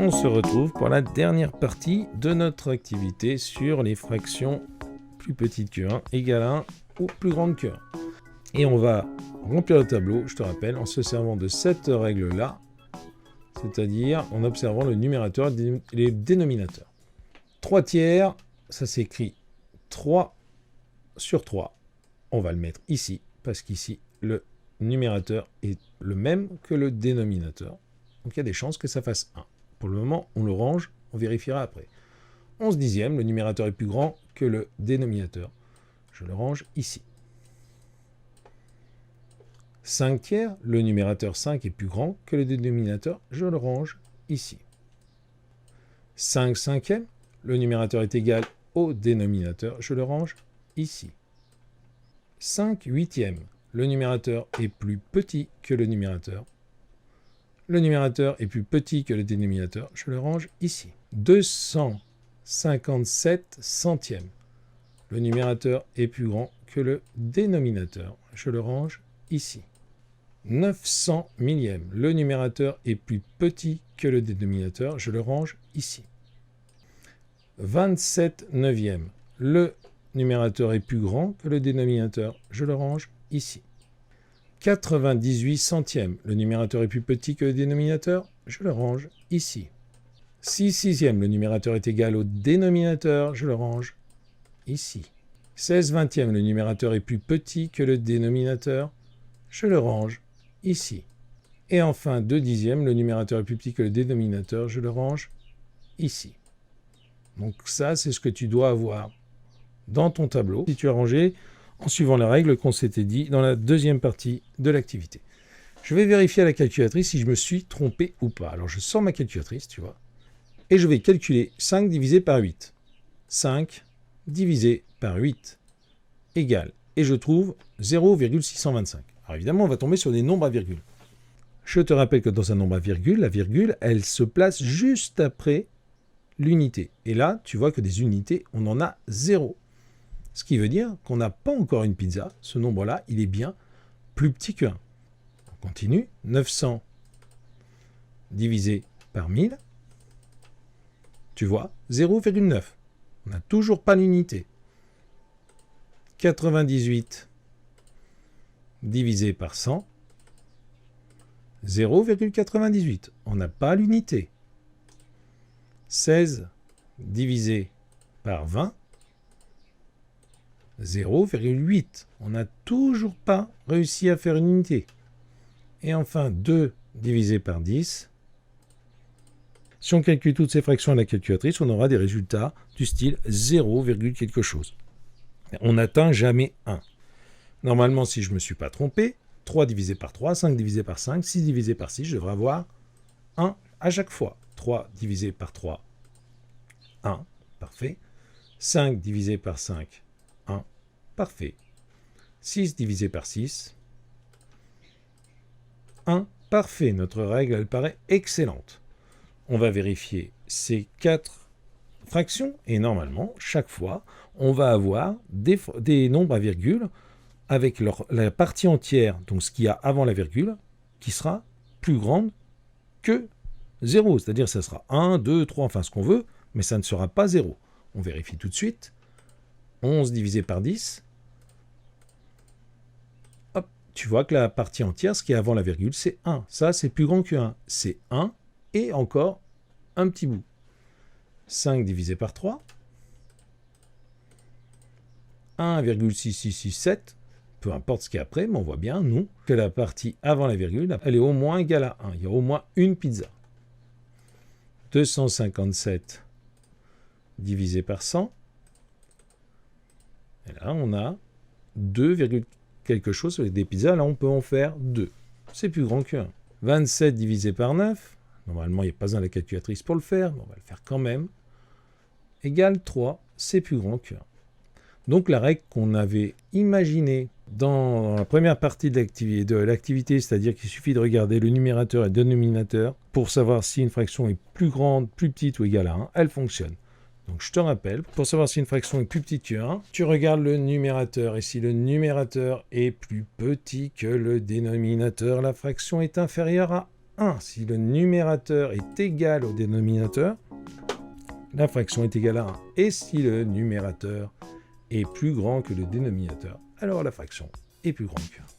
on se retrouve pour la dernière partie de notre activité sur les fractions plus petites que 1 égale 1 ou plus grande que 1. Et on va remplir le tableau, je te rappelle, en se servant de cette règle-là, c'est-à-dire en observant le numérateur et les dénominateurs. 3 tiers, ça s'écrit 3 sur 3. On va le mettre ici, parce qu'ici, le numérateur est le même que le dénominateur. Donc il y a des chances que ça fasse 1. Pour le moment, on le range, on vérifiera après. 11 dixièmes, le numérateur est plus grand que le dénominateur. Je le range ici. 5 tiers, le numérateur 5 est plus grand que le dénominateur. Je le range ici. 5 cinquièmes, le numérateur est égal au dénominateur. Je le range ici. 5 huitièmes, le numérateur est plus petit que le numérateur. Le numérateur est plus petit que le dénominateur. Je le range ici. 257 centièmes. Le numérateur est plus grand que le dénominateur. Je le range ici. 900 millièmes. Le numérateur est plus petit que le dénominateur. Je le range ici. 27 neuvièmes. Le numérateur est plus grand que le dénominateur. Je le range ici. 98 centièmes. Le numérateur est plus petit que le dénominateur. Je le range ici. 6 sixièmes. Le numérateur est égal au dénominateur. Je le range ici. 16 vingtièmes. Le numérateur est plus petit que le dénominateur. Je le range ici. Et enfin, 2 dixièmes. Le numérateur est plus petit que le dénominateur. Je le range ici. Donc ça, c'est ce que tu dois avoir dans ton tableau. Si tu as rangé en suivant la règle qu'on s'était dit dans la deuxième partie de l'activité. Je vais vérifier à la calculatrice si je me suis trompé ou pas. Alors je sors ma calculatrice, tu vois, et je vais calculer 5 divisé par 8. 5 divisé par 8 égale, et je trouve 0,625. Alors évidemment, on va tomber sur des nombres à virgule. Je te rappelle que dans un nombre à virgule, la virgule, elle se place juste après l'unité. Et là, tu vois que des unités, on en a 0. Ce qui veut dire qu'on n'a pas encore une pizza. Ce nombre-là, il est bien plus petit que 1. On continue. 900 divisé par 1000. Tu vois, 0,9. On n'a toujours pas l'unité. 98 divisé par 100. 0,98. On n'a pas l'unité. 16 divisé par 20. 0,8. On n'a toujours pas réussi à faire une unité. Et enfin, 2 divisé par 10. Si on calcule toutes ces fractions à la calculatrice, on aura des résultats du style 0, quelque chose. On n'atteint jamais 1. Normalement, si je ne me suis pas trompé, 3 divisé par 3, 5 divisé par 5, 6 divisé par 6, je devrais avoir 1 à chaque fois. 3 divisé par 3, 1, parfait. 5 divisé par 5, 1, parfait. 6 divisé par 6, 1, parfait. Notre règle, elle paraît excellente. On va vérifier ces 4 fractions et normalement, chaque fois, on va avoir des nombres à virgule avec la partie entière, donc ce qu'il y a avant la virgule, qui sera plus grande que 0. C'est-à-dire que ça sera 1, 2, 3, enfin ce qu'on veut, mais ça ne sera pas 0. On vérifie tout de suite. 11 divisé par 10. Hop, tu vois que la partie entière, ce qui est avant la virgule, c'est 1. Ça, c'est plus grand que 1. C'est 1 et encore un petit bout. 5 divisé par 3. 1,6667. Peu importe ce qu'il y a après, mais on voit bien, nous, que la partie avant la virgule, elle est au moins égale à 1. Il y a au moins une pizza. 257 divisé par 100. Et là, on a 2, quelque chose avec des pizzas. Là, on peut en faire 2. C'est plus grand que 1. 27 divisé par 9. Normalement, il n'y a pas besoin de la calculatrice pour le faire, mais on va le faire quand même. Égale 3. C'est plus grand que 1. Donc, la règle qu'on avait imaginée dans la première partie de l'activité, c'est-à-dire qu'il suffit de regarder le numérateur et le dénominateur pour savoir si une fraction est plus grande, plus petite ou égale à 1, elle fonctionne. Donc je te rappelle, pour savoir si une fraction est plus petite que 1, tu regardes le numérateur. Et si le numérateur est plus petit que le dénominateur, la fraction est inférieure à 1. Si le numérateur est égal au dénominateur, la fraction est égale à 1. Et si le numérateur est plus grand que le dénominateur, alors la fraction est plus grande que 1.